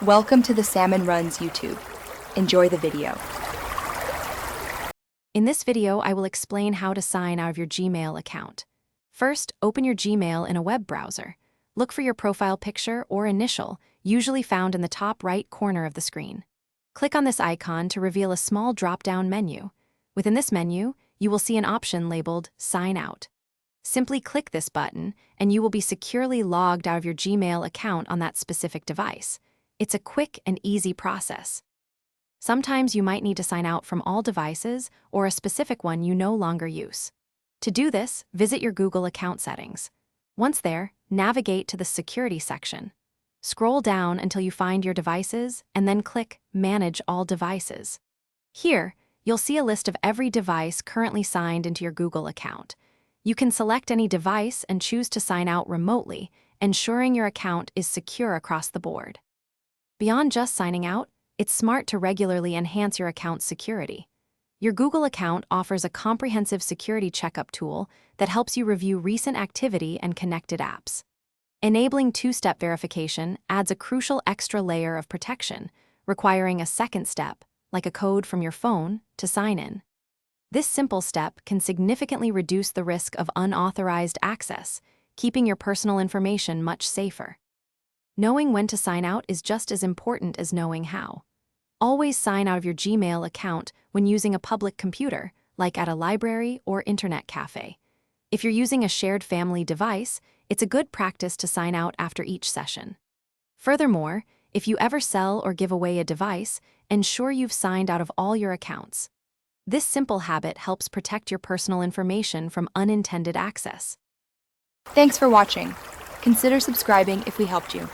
Welcome to the Salmon Runs YouTube. Enjoy the video. In this video, I will explain how to sign out of your Gmail account. First, open your Gmail in a web browser. Look for your profile picture or initial, usually found in the top right corner of the screen. Click on this icon to reveal a small drop-down menu. Within this menu, you will see an option labeled Sign Out. Simply click this button, and you will be securely logged out of your Gmail account on that specific device. It's a quick and easy process. Sometimes you might need to sign out from all devices or a specific one you no longer use. To do this, visit your Google account settings. Once there, navigate to the Security section. Scroll down until you find your devices and then click Manage All Devices. Here, you'll see a list of every device currently signed into your Google account. You can select any device and choose to sign out remotely, ensuring your account is secure across the board. Beyond just signing out, it's smart to regularly enhance your account's security. Your Google account offers a comprehensive security checkup tool that helps you review recent activity and connected apps. Enabling two-step verification adds a crucial extra layer of protection, requiring a second step, like a code from your phone, to sign in. This simple step can significantly reduce the risk of unauthorized access, keeping your personal information much safer. Knowing when to sign out is just as important as knowing how. Always sign out of your Gmail account when using a public computer, like at a library or internet cafe. If you're using a shared family device, it's a good practice to sign out after each session. Furthermore, if you ever sell or give away a device, ensure you've signed out of all your accounts. This simple habit helps protect your personal information from unintended access. Thanks for watching. Consider subscribing if we helped you.